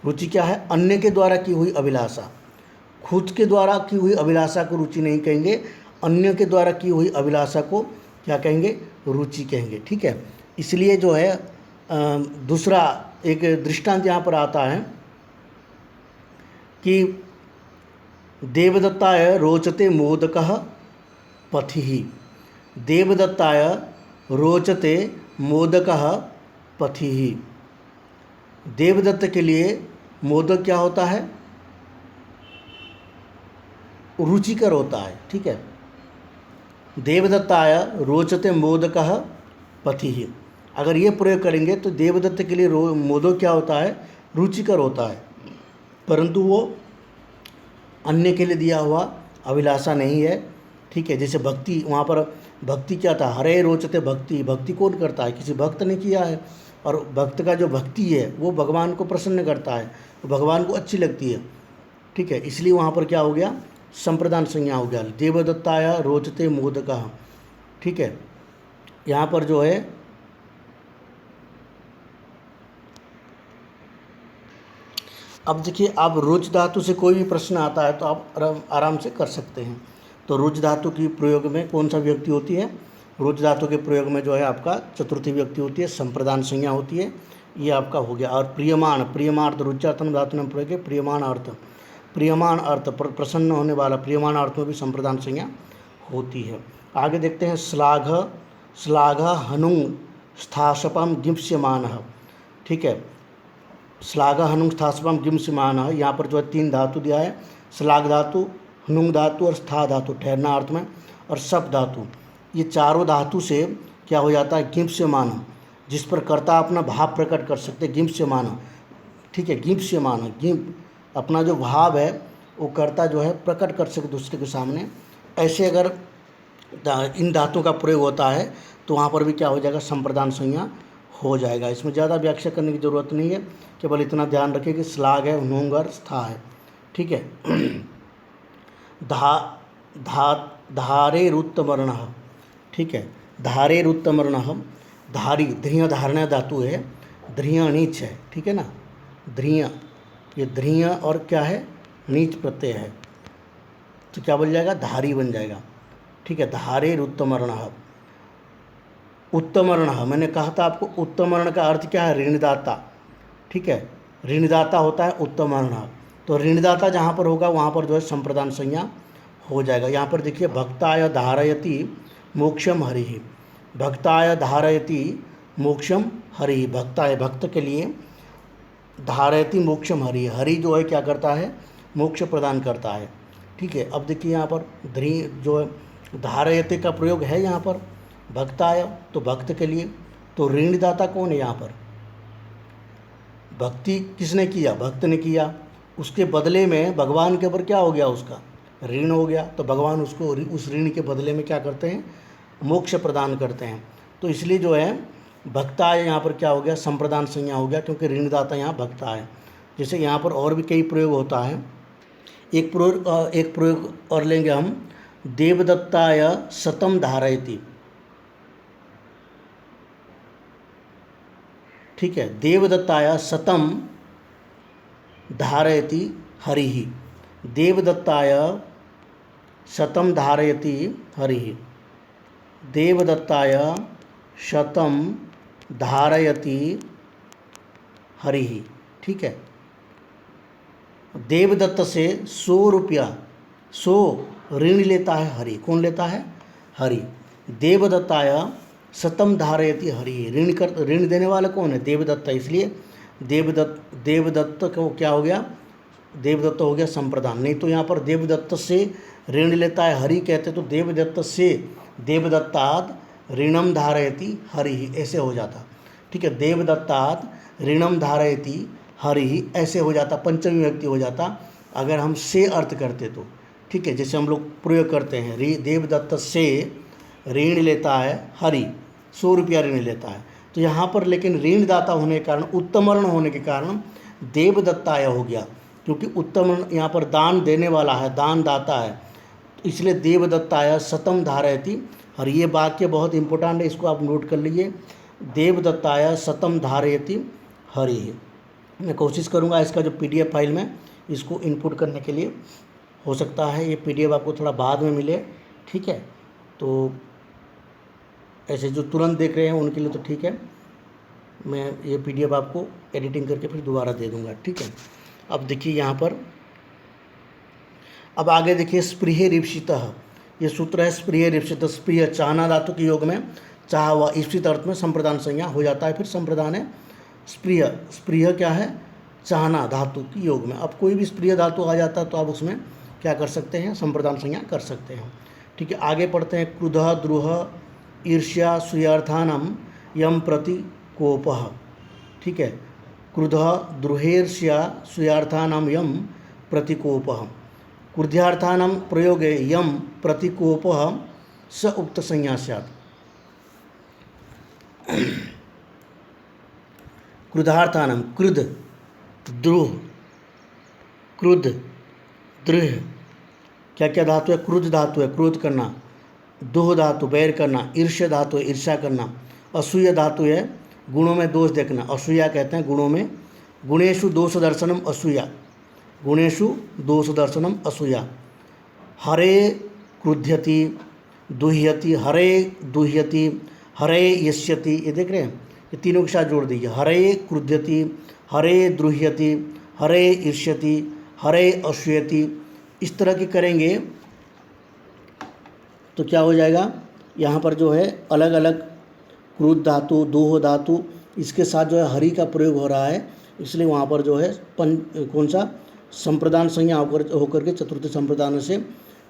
रुचि क्या है, अन्य के द्वारा की हुई अभिलाषा, खुद के द्वारा की हुई अभिलाषा को रुचि नहीं कहेंगे, अन्य के द्वारा की हुई अभिलाषा को क्या कहेंगे, रुचि कहेंगे, ठीक है। इसलिए जो है दूसरा एक दृष्टांत यहाँ पर आता है कि देवदत्ताय रोचते मोदकः पथिः, देवदत्ताय रोचते मोदकः पथिः। देवदत्त के लिए मोदक क्या होता है, रुचिकर होता है, ठीक है। देवदत्ताय रोचते मोदकः पथिः, अगर ये प्रयोग करेंगे तो देवदत्त के लिए मोदक क्या होता है, रुचिकर होता है, परंतु वो अन्य के लिए दिया हुआ अभिलाषा नहीं है, ठीक है। जैसे भक्ति, वहाँ पर भक्ति क्या था, हरे रोचते भक्ति, भक्ति कौन करता है, किसी भक्त ने किया है, और भक्त का जो भक्ति है वो भगवान को प्रसन्न करता है, तो भगवान को अच्छी लगती है, ठीक है। इसलिए वहाँ पर क्या हो गया, संप्रदान संज्ञा हो गया, देवदत्ताय रोचते मोदकः, ठीक है। यहाँ पर जो है अब देखिए, आप रुच धातु से कोई भी प्रश्न आता है तो आप आराम से कर सकते हैं। तो रुच धातु की प्रयोग में कौन सा विभक्ति होती है, रुच धातु के प्रयोग में जो है आपका चतुर्थी विभक्ति होती है, संप्रदान संज्ञा होती है, ये आपका हो गया। और प्रियमाण, प्रियमार्थ रुच्यार्थम धातु में प्रयोग है, प्रियमाण अर्थ, प्रियमाण अर्थ प्रसन्न होने वाला, प्रियमाण अर्थ में भी संप्रदान संज्ञा होती है। आगे देखते हैं, श्लाघ, श्लाघ हनुंग स्थाशपम गिप्स्यमानः, ठीक है। श्लाघ हनुंग स्थास्पम गिम सिमान, यहाँ पर जो है 3 धातु दिया है, श्लाघ धातु, हनुंग धातु और स्था धातु ठहरना अर्थ में, और सप धातु। ये चारों धातु से क्या हो जाता है, गिम्स्यमान, जिस पर कर्ता अपना भाव प्रकट कर सकते, गिम्स्यमान, ठीक है। गिम्स्यमान, गिम अपना जो भाव है वो कर्ता जो है प्रकट कर सके दूसरे के सामने। ऐसे अगर इन धातुओं का प्रयोग होता है तो वहाँ पर भी क्या हो जाएगा, संप्रदान संज्ञा हो जाएगा। इसमें ज़्यादा व्याख्या करने की ज़रूरत नहीं है, केवल इतना ध्यान रखें कि श्लाघ है, हनुंग और स्था है, ठीक है। धारेरुत्तमर्ण, ठीक है। धारेरुत्तमर्ण, धारी ध्रिय धारणा धातु है, ध्रिय नीच है, ठीक है ना। ध्रिय, ये ध्रिय और क्या है, नीच प्रत्यय है, तो क्या बन जाएगा, धारी बन जाएगा, ठीक है। धारेरुत्तमर्ण, उत्तमर्ण, मैंने कहा था आपको उत्तमर्ण का अर्थ क्या है, ऋणदाता, ठीक है। ऋणदाता होता है उत्तमर्ण, तो ऋणदाता जहाँ पर होगा वहाँ पर जो है संप्रदान संज्ञा हो जाएगा। यहाँ पर देखिए, भक्ताय धारयति मोक्षम हरि, भक्ताय धारयति मोक्षम हरि, भक्ताय भक्त के लिए, धारयति मोक्षम हरि, हरि जो है क्या करता है, मोक्ष प्रदान करता है, ठीक है। अब देखिए यहाँ पर ध्री जो है धारयति का प्रयोग है यहाँ पर, भक्ताय तो भक्त के लिए, तो ऋणदाता कौन है यहाँ पर, भक्ति किसने किया, भक्त ने किया, उसके बदले में भगवान के ऊपर क्या हो गया, उसका ऋण हो गया, तो भगवान उसको उस ऋण के बदले में क्या करते हैं, मोक्ष प्रदान करते हैं। तो इसलिए जो है भक्ताय यहाँ पर क्या हो गया, संप्रदान संज्ञा हो गया, क्योंकि ऋणदाता यहाँ भक्ता है। जैसे यहाँ पर और भी कई प्रयोग होता है, एक प्रयोग और लेंगे हम, देवदत्ताय शतम धारयति, ठीक है। देवदत्ताय शतम धारयति हरिः, देवदत्ताय शतम धारयति हरिः, देवदत्ताय शतम धारयति हरिः, ठीक है। देवदत्त से 100 रुपया, 100 ऋण लेता है हरि, कौन लेता है, हरि। देवदत्ताय शतम धारयति हरि, ऋण देने वाला कौन है, देवदत्त, इसलिए देवदत्त को क्या हो गया, देवदत्त हो गया संप्रदान। नहीं तो यहाँ पर देवदत्त से ऋण लेता है हरि कहते तो देवदत्त से देवदत्तात् ऋणम धारयति हरि, ऐसे हो जाता, ठीक है। देवदत्तात् ऋणम धारयति हरि ऐसे हो जाता, पंचमी विभक्ति हो जाता अगर हम से अर्थ करते तो, ठीक है। जैसे हम लोग प्रयोग करते हैं, देवदत्त से ऋण लेता है हरि, 100 रुपया ऋण लेता है, तो यहाँ पर लेकिन ऋणदाता होने के कारण, उत्तमर्ण होने के कारण देवदत्ताय हो गया, क्योंकि उत्तमर्ण यहाँ पर दान देने वाला है, दान दाता है, तो इसलिए देवदत्ताय शतम धारयति हरि। ये वाक्य बहुत इंपॉर्टेंट है, इसको आप नोट कर लीजिए, देवदत्ताय शतम धारयति हरि। मैं कोशिश करूँगा इसका जो PDF फाइल में इसको इनपुट करने के लिए, हो सकता है ये PDF आपको थोड़ा बाद में मिले, ठीक है। तो ऐसे जो तुरंत देख रहे हैं उनके लिए तो ठीक है, मैं ये PDF आपको एडिटिंग करके फिर दोबारा दे दूंगा, ठीक है। अब देखिए यहाँ पर, अब आगे देखिए, स्पृहे रिप्सितः, ये सूत्र है स्पृहे रिप्सितः। स्पृह चाहना धातु के योग में चाह हुआ, ईप्सित अर्थ में संप्रदान संज्ञा हो जाता है, फिर संप्रदान है स्पृह। स्पृह क्या है, चाहना धातु की योग में। अब कोई भी स्पृह धातु आ जाता है तो आप उसमें क्या कर सकते हैं, संप्रदान संज्ञा कर सकते हैं, ठीक है। आगे पढ़ते हैं, क्रुधः द्रुह ईर्ष्या सूयार्थानम यम प्रति कोपः, ठीक है। क्रुधः द्रुहेर्ष्या सूयार्थानम यम प्रतिकोपः, क्रुद्धार्थानम प्रयोगे यम प्रतिकोपः स उक्त संज्ञा स्यात्। क्रुद्धार्थानम, क्रुद्ध द्रुह, क्रुद्ध द्रुह, क्या क्या धातु है, क्रुद्ध धातु है क्रोध करना, दुह धातु बैर करना, ईर्ष्य धातु है ईर्ष्या करना, असूया धातु है गुणों में दोष देखना, असूया कहते हैं गुणों में, गुणेषु दोष दर्शनम असूया, गुणेषु दोष दर्शनम असूया। हरे क्रुध्यति दुह्यति, हरे दुह्यति, हरे यस्यति, ये देख रहे हैं, ये तीनों के साथ जोड़ दीजिए, हरे क्रुध्यति, हरे द्रुह्यति, हरे ईर्ष्यति, हरे असूयति, इस तरह की करेंगे तो क्या हो जाएगा, यहाँ पर जो है अलग अलग क्रुद्ध धातु, दोह धातु इसके साथ जो है हरि का प्रयोग हो रहा है, इसलिए वहाँ पर जो है कौन सा संप्रदान संज्ञा होकर के चतुर्थी संप्रदान से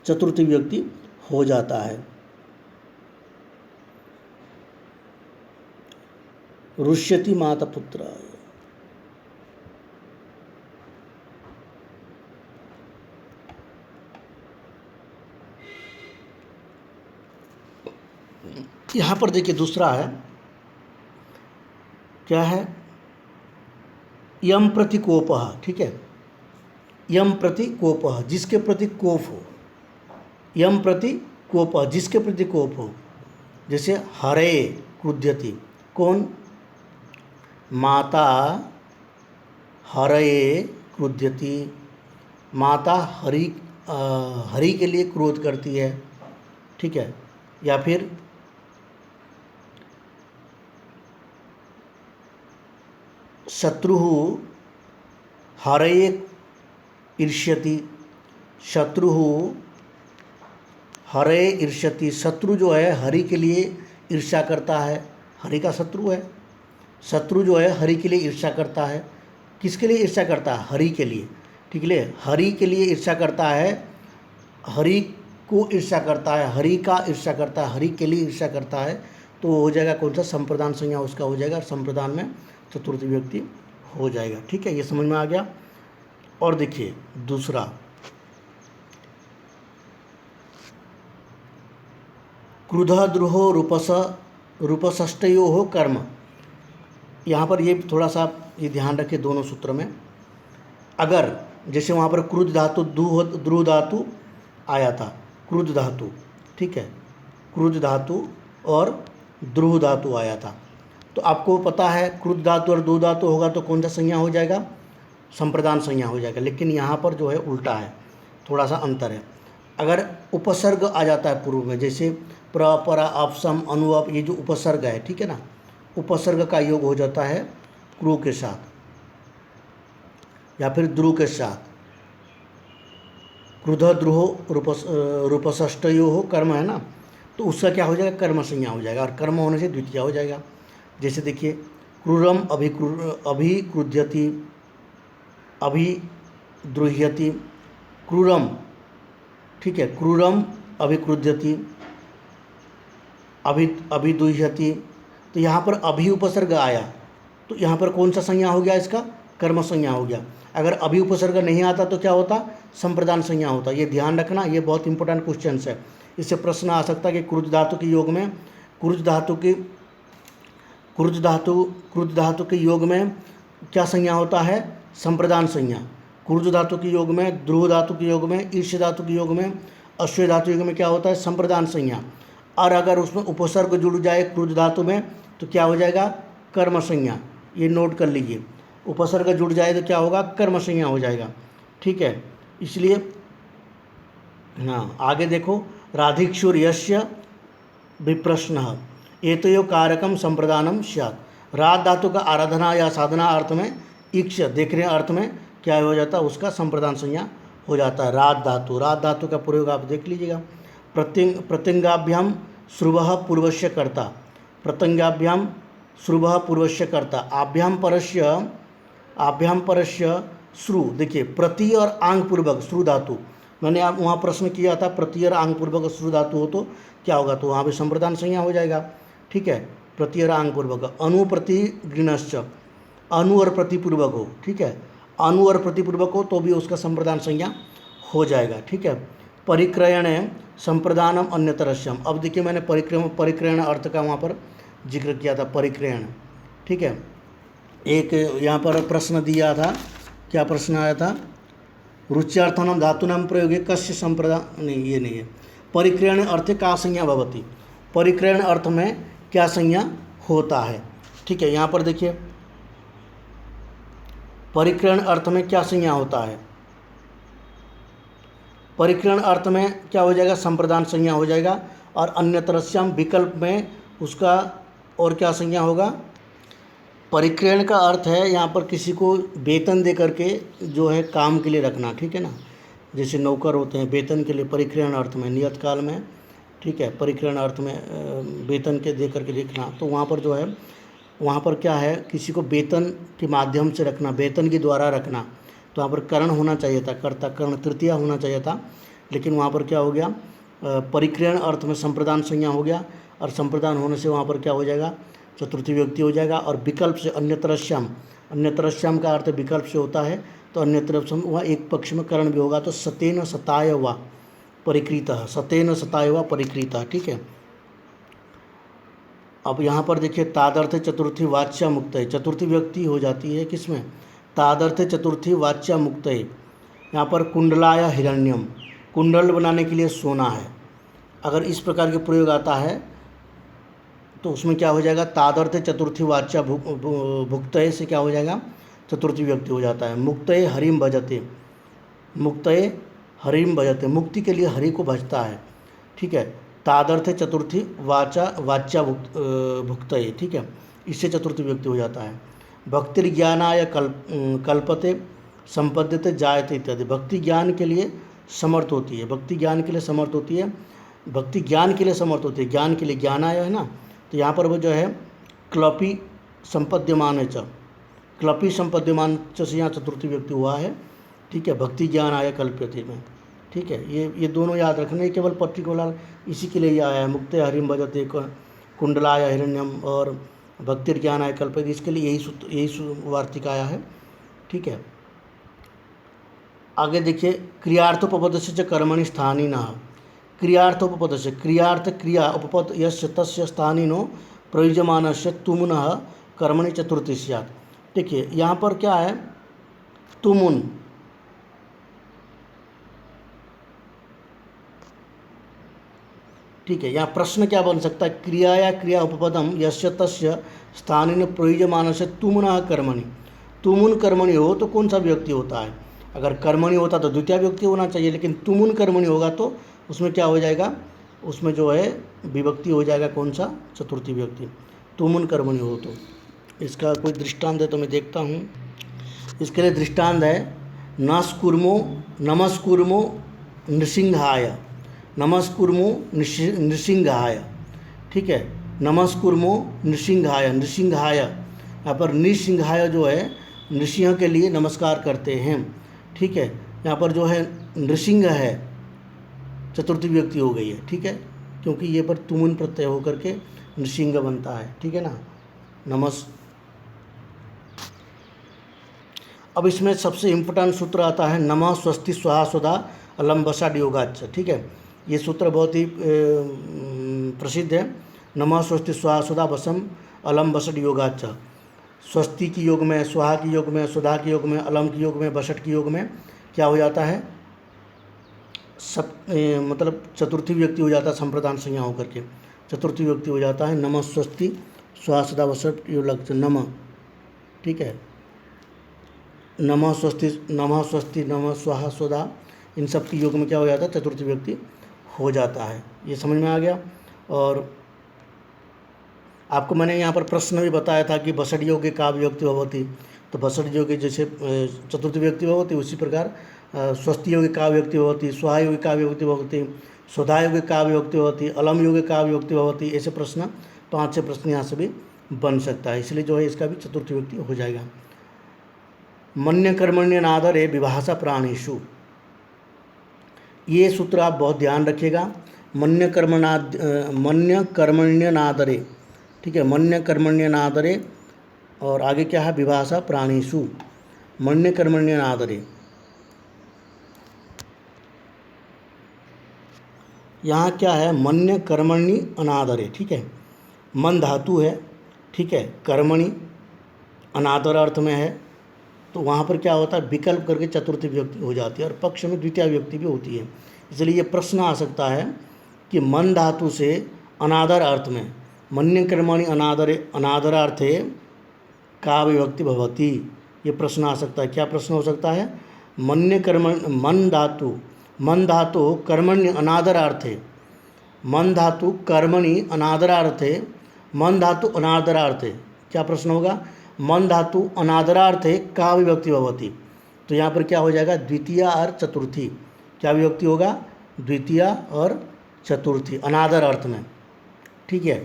चतुर्थी विभक्ति हो जाता है। रुष्यति माता पुत्र, यहाँ पर देखिए दूसरा है, क्या है, यम प्रति कोपः, ठीक है, यम प्रति कोपः, जिसके प्रति कोप हो, यम प्रति कोपः, जिसके प्रति कोप हो, जैसे हरे क्रुध्यति, कौन, माता हरये क्रुध्यति, माता हरि के लिए क्रोध करती है, ठीक है। या फिर शत्रु हरये ईर्ष्यति, शत्रु हरये ईर्ष्यति, शत्रु जो है हरि के लिए ईर्ष्या करता है, हरि का शत्रु है, शत्रु जो है हरि के लिए ईर्ष्या करता है। किसके लिए ईर्ष्या करता है? हरि के लिए, ठीक है, हरि के लिए ईर्ष्या करता है, हरि को ईर्ष्या करता है, हरि का ईर्ष्या करता है, हरि के लिए ईर्ष्या करता है, तो हो जाएगा कौन सा, संप्रदान संज्ञा उसका हो जाएगा, संप्रदान में चतुर्थी विभक्ति हो जाएगा, ठीक है, ये समझ में आ गया। और देखिए दूसरा, क्रुध द्रुहो रूपषष्टयो कर्म, यहाँ पर ये थोड़ा सा ये ध्यान रखें दोनों सूत्र में। अगर जैसे वहाँ पर क्रुद्ध धातु द्रुह धातु आया था, क्रुद्ध धातु, ठीक है, क्रुद्ध धातु और द्रुह धातु आया था, तो आपको पता है क्रुद्ध धातु और द्रुह धातु होगा तो कौन सा संज्ञा हो जाएगा, संप्रदान संज्ञा हो जाएगा। लेकिन यहाँ पर जो है उल्टा है, थोड़ा सा अंतर है। अगर उपसर्ग आ जाता है पूर्व में, जैसे प्र परा अपसम अनुअप, ये जो उपसर्ग है, ठीक है ना, उपसर्ग का योग हो जाता है क्रू के साथ या फिर द्रु के साथ, क्रुध द्रुहो रूपषष्टयो हो कर्म है ना, तो उसका क्या हो जाएगा, कर्म संज्ञा हो जाएगा, और कर्म होने से द्वितीय हो जाएगा। जैसे देखिए क्रूरम अभिक्रुध्यति, अभिद्रुह्यति, क्रूरम, ठीक है, क्रूरम अभिक्रुध्यति, अभिदुह्यति, तो यहाँ पर अभि उपसर्ग आया तो यहाँ पर कौन सा संज्ञा हो गया, इसका कर्म संज्ञा हो गया। अगर अभि उपसर्ग नहीं आता तो क्या होता, संप्रदान संज्ञा होता। ये ध्यान रखना, ये बहुत इंपॉर्टेंट क्वेश्चन है। इससे प्रश्न आ सकता है कि क्रुद्ध धातु के योग में, क्रुद्ध धातु के योग में क्या संज्ञा होता है, संप्रदान संज्ञा। क्रुद्ध धातु के योग में, द्रुह धातु के योग में, ईर्ष धातु के योग में, अश्व धातु योग में क्या होता है, संप्रदान संज्ञा। और अगर उसमें उपसर्ग जुड़ जाए क्रुद्ध धातु में तो क्या हो जाएगा, कर्म संज्ञा। ये नोट कर लीजिए, उपसर्ग जुड़ जाए तो क्या होगा, कर्म संज्ञा हो जाएगा, ठीक है। इसलिए हाँ, आगे देखो, राधिक्षुर यस्य विप्रश्न एतयो कारकम संप्रदानम स्यात्। राध धातु का आराधना या साधना अर्थ में, इक्ष देखने अर्थ में क्या हो जाता है, उसका संप्रदान संज्ञा हो जाता है। राध धातु का प्रयोग आप देख लीजिएगा। प्रत्यंगाभ्याम श्रुवः पूर्वस्य कर्ता, प्रत्यंगाभ्याम श्रुवः पूर्वस्य कर्ता, आभ्याम परस्य श्रु, देखिए प्रति और आंग पूर्वक श्रु धातु, मैंने आप वहाँ प्रश्न किया था, प्रति और आंग पूर्वक श्रु धातु हो तो क्या होगा, तो वहाँ पे संप्रदान संज्ञा हो जाएगा, ठीक है। प्रति और आंग पूर्वक, अनु प्रति गृणश्च, अनु और प्रतिपूर्वक हो, ठीक है, अनु और प्रतिपूर्वक हो तो भी उसका संप्रदान संज्ञा हो जाएगा, ठीक है। परिक्रयण संप्रदानम अन्यतरस्यम, अब देखिए मैंने परिक्रयण अर्थ का वहाँ पर जिक्र किया था, परिक्रयण, ठीक है। एक यहाँ पर प्रश्न दिया था, क्या प्रश्न आया था, रुच्यार्थनम धातूनाम प्रयोगे कस्य संप्रदान, नहीं ये नहीं है, परिक्रयण अर्थ का संज्ञा भवति, परिक्रयण अर्थ में क्या संज्ञा होता है, ठीक है। यहाँ पर देखिए परिक्रयण अर्थ में क्या संज्ञा होता है, परिक्रयण अर्थ में क्या हो जाएगा, संप्रदान संज्ञा हो जाएगा। और अन्यतरस्याम विकल्प में उसका और क्या संज्ञा होगा, परिक्रयण का अर्थ है यहाँ पर किसी को वेतन दे करके जो है काम के लिए रखना, ठीक है ना, जैसे नौकर होते हैं वेतन के लिए, परिक्रयण अर्थ में, नियत काल में, ठीक है, परिक्रयण अर्थ में वेतन के दे करके रखना, तो वहाँ पर जो है वहाँ पर क्या है, किसी को वेतन के माध्यम से रखना, वेतन के द्वारा रखना, तो वहाँ पर करण होना चाहिए था, कर्ता कर्ण तृतीया होना चाहिए था, लेकिन वहाँ पर क्या हो गया, परिक्रियण अर्थ में संप्रदान संज्ञा हो गया, और संप्रदान होने से वहाँ पर क्या हो जाएगा, चतुर्थी विभक्ति हो जाएगा। और विकल्प से अन्यतरस्याम, अन्यतरस्याम का अर्थ विकल्प से होता है, तो अन्यतरस्याम वह एक पक्ष में करण भी होगा, तो सतेन सताय वा परिकृतः, सतेन सताय वा परिकृतः, ठीक है। अब यहाँ पर देखिए तादर्थ चतुर्थी वाच्या मुक्त है, चतुर्थी विभक्ति हो जाती है किसमें, तादर्थ चतुर्थी वाच्या मुक्त है। यहाँ पर कुंडलाय हिरण्यम, कुंडल बनाने के लिए सोना है, अगर इस प्रकार के प्रयोग आता है तो उसमें क्या हो जाएगा, तादर्थ चतुर्थी वाच्या भुक्तये से क्या हो जाएगा, चतुर्थी विभक्ति हो जाता है। मुक्तये हरिम भजते, मुक्तये हरिम भजते, मुक्ति के लिए हरि को भजता है, ठीक है। तादर्थ चतुर्थी वाच्या भुक्तये, ठीक है, इससे चतुर्थी विभक्ति हो जाता है। भक्तिर्ज्ञानाय कल्पते संपद्यते जायते इत्यादि, भक्ति ज्ञान के लिए समर्थ होती है, भक्ति ज्ञान के लिए समर्थ होती है, भक्ति ज्ञान के लिए समर्थ होती है, ज्ञान के लिए ज्ञानाय है ना, तो यहाँ पर वो जो है क्लपी संपद्यमान च, क्लपी संपद्यमान च से यहाँ चतुर्थी विभक्ति हुआ है, ठीक है, भक्ति ज्ञान आय कल्प्यते में, ठीक है। ये दोनों याद रखने, केवल पर्टिकुलर इसी के लिए ही आया है, मुक्ते हरिम भजते कुंडलाय हिरण्यम और भक्तिर्ज्ञान आय कल्प्यते, इसके लिए यही वार्तिक आया है, ठीक है। आगे देखिए क्रियार्थोपपद से कर्मणि स्थानीनः, क्रियार्थोपपद से, क्रियार्थ क्रिया उपपद यस्य तस्य स्थानीनो प्रयुज्यमानस्य तुमुनः कर्मणि चतुर्थी स्यात्। देखिए यहाँ पर क्या है, तुमुन, ठीक है। यहाँ प्रश्न क्या बन सकता है, क्रिया या क्रिया उपपदम यस्य तस्य स्थानीन प्रयुज्यमानस्य तुमुनः कर्मणि, तुमुन कर्मणि हो तो कौन सा विभक्ति होता है, अगर कर्मणि होता तो द्वितीय विभक्ति होना चाहिए, लेकिन तुमुन कर्मणि होगा तो उसमें क्या हो जाएगा, उसमें जो है विभक्ति हो जाएगा कौन सा, चतुर्थी विभक्ति, तुमुन कर्मणि हो तो। इसका कोई दृष्टांत है तो मैं देखता हूँ, इसके लिए दृष्टांत है नस्कुर्मो नमस्कुर्मो नृसिंहाय, नमस्कुर्मो नृसिंहाय, ठीक है, नमस्कुर्मो नृसिंहाय, नृसिंहाय, यहाँ पर नृसिंहाय जो है नृसिंह के लिए नमस्कार करते हैं, ठीक है। यहाँ पर जो है नृसिंह है, चतुर्थी विभक्ति हो गई है, ठीक है, क्योंकि ये पर तुमुन प्रत्यय होकर के नृसिंह बनता है, ठीक है ना, अब इसमें सबसे इम्पोर्टेंट सूत्र आता है नमः स्वस्ति स्वाहा स्वधा अलम वसाड योगाच्च, ठीक है। ये सूत्र बहुत ही प्रसिद्ध है, नमः स्वस्ति स्वाहा स्वधा वसम अलम वसड योगाच्च, स्वस्ति की योग में, स्वाहा की योग में, सुधा की योग में, अलम की योग में, वसट की योग में क्या हो जाता है, सब मतलब चतुर्थी विभक्ति हो जाता है, संप्रदान संज्ञा होकर के चतुर्थी विभक्ति हो जाता है। नमः स्वस्ति स्वाहा स्वधा वसट योग नमः, ठीक है, नमः स्वस्ति नमः स्वाहा स्वधा, इन सब की योग में क्या हो जाता है, चतुर्थी विभक्ति हो जाता है। ये समझ में आ गया। और आपको मैंने यहाँ पर प्रश्न भी बताया था कि बसड योग्य का विभक्ति भवति, तो बसड योग्य जैसे चतुर्थी विभक्ति भवति, उसी प्रकार स्वस्ति योग्य का विभक्ति भवति, स्वाहा योग्य का विभक्ति भवति, स्वधा योग्य का विभक्ति भवति, अलम योग्य का विभक्ति भवति, ऐसे प्रश्न 5-6 प्रश्न यहाँ से भी बन सकता है, इसलिए जो है इसका भी चतुर्थी विभक्ति हो जाएगा। मन्य कर्मण्यनादरे विभाषा प्राणीषु, ये सूत्र आप बहुत ध्यान रखिएगा, मन्य कर्मण्यनादरे, ठीक है, मन्य कर्मण्यनादरे, और आगे क्या है, विभाषा प्राणीषु, मन्य कर्मण्यनादरे, यहाँ क्या है, मन्य कर्मणि अनादरे, ठीक है, मन धातु है, ठीक है, कर्मणि अनादर अर्थ में है, तो वहाँ पर क्या होता है, विकल्प करके चतुर्थी विभक्ति हो जाती है और पक्ष में द्वितीय विभक्ति भी होती है। इसलिए ये प्रश्न आ सकता है कि मन धातु से अनादर अर्थ में, मन्य कर्मणि अनादरे अनादरार्थे का विभक्ति भवति, ये प्रश्न आ सकता है। क्या प्रश्न हो सकता है, मन्य कर्म मन धातु कर्मण्य अनादरार्थे, मन धातु कर्मणि अनादरार्थे, मन धातु अनादरार्थे, क्या प्रश्न होगा, मन धातु अनादरार्थे का विभक्ति भवति, तो यहाँ पर क्या हो जाएगा, द्वितीय और चतुर्थी, क्या विभक्ति होगा, द्वितीय और चतुर्थी अनादर अर्थ में, ठीक है।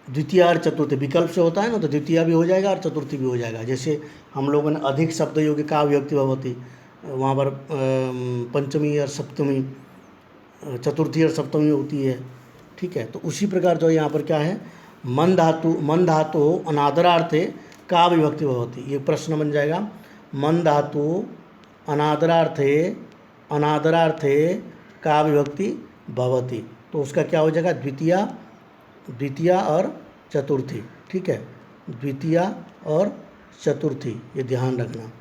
द्वितीय और चतुर्थी विकल्प से होता है ना, तो द्वितीय भी हो जाएगा और चतुर्थी भी हो जाएगा। जैसे हम लोगों ने अधिक शब्द योगी का विभक्ति भवती, वहाँ पर पंचमी और सप्तमी, चतुर्थी और सप्तमी होती है, ठीक है। तो उसी प्रकार जो यहाँ पर क्या है, मन धातु अनादरार्थे का विभक्ति भवती, ये प्रश्न बन जाएगा। मन धातु अनादरार्थे का विभक्ति भवती, तो उसका क्या हो जाएगा, द्वितीय और चतुर्थी, ठीक है, द्वितीय और चतुर्थी, ये ध्यान रखना।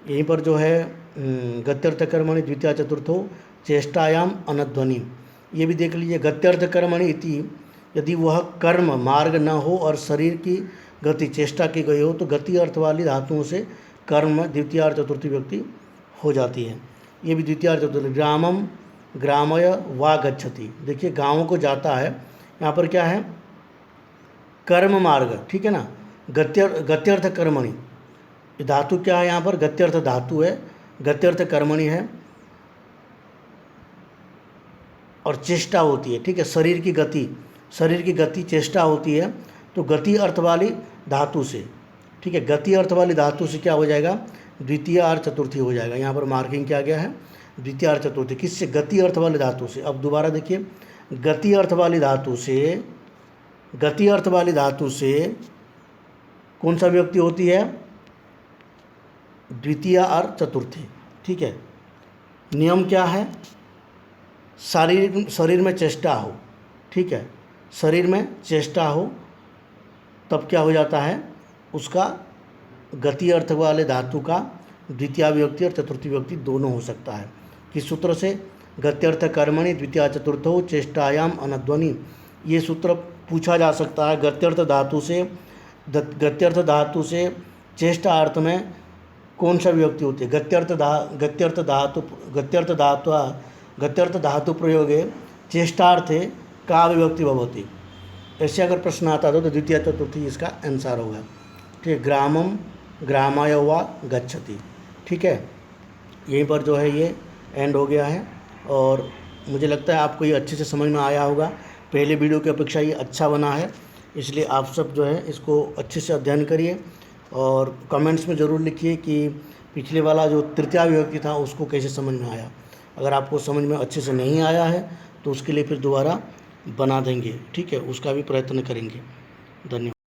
यहीं पर जो है गत्यर्थ कर्मणि द्वितीय चतुर्थो चेष्टायाम अनध्वनि, ये भी देख लीजिए। गत्यर्थ कर्मणि इति, यदि वह कर्म मार्ग न हो और शरीर की गति चेष्टा की गई हो तो गति अर्थ वाली धातुओं से कर्म में द्वितीय और चतुर्थी व्यक्ति हो जाती है। ये भी द्वितीय और चतुर्थी। ग्रामम ग्रामय वा गच्छति, देखिए गाँव को जाता है, यहाँ पर क्या है, कर्म मार्ग, ठीक है ना। गत्यर्थ कर्मणि, धातु क्या है यहाँ पर, गत्यर्थ धातु है, गत्यर्थ कर्मणि है और चेष्टा होती है, ठीक है। शरीर की गति चेष्टा होती है, तो गति अर्थ वाली धातु से, ठीक है, गति अर्थ वाली धातु से क्या हो जाएगा, द्वितीय और चतुर्थी हो जाएगा। यहाँ पर मार्किंग किया गया है द्वितीय और चतुर्थी, किससे, गति अर्थ वाली धातु से। अब दोबारा देखिए, गति अर्थ वाली धातु से कौन सा व्यक्ति होती है, द्वितीय और चतुर्थी, ठीक है। नियम क्या है, शरीर में चेष्टा हो, ठीक है, शरीर में चेष्टा हो तब क्या हो जाता है, उसका गति अर्थ वाले धातु का द्वितीय विभक्ति और चतुर्थी विभक्ति दोनों हो सकता है। किस सूत्र से, गत्यर्थ कर्मणि द्वितीय चतुर्थो चेष्टायाम अनध्वनि, ये सूत्र पूछा जा सकता है। गत्यर्थ धातु से चेष्टा अर्थ में कौन सा विभक्ति होती है, गत्यर्थ धातु प्रयोगे चेष्टार्थे का विभक्ति भवति। ऐसे अगर प्रश्न आता तो द्वितीय चतुर्थी इसका आंसर होगा, ठीक है। ग्रामम ग्रामाय वा गच्छति, ठीक है। यहीं पर जो है ये एंड हो गया है, और मुझे लगता है आपको ये अच्छे से समझ में आया होगा। पहले वीडियो की अपेक्षा ये अच्छा बना है, इसलिए आप सब जो है इसको अच्छे से अध्ययन करिए और कमेंट्स में ज़रूर लिखिए कि पिछले वाला जो तृतीया विभक्ति था उसको कैसे समझ में आया। अगर आपको समझ में अच्छे से नहीं आया है तो उसके लिए फिर दोबारा बना देंगे, ठीक है, उसका भी प्रयत्न करेंगे। धन्यवाद।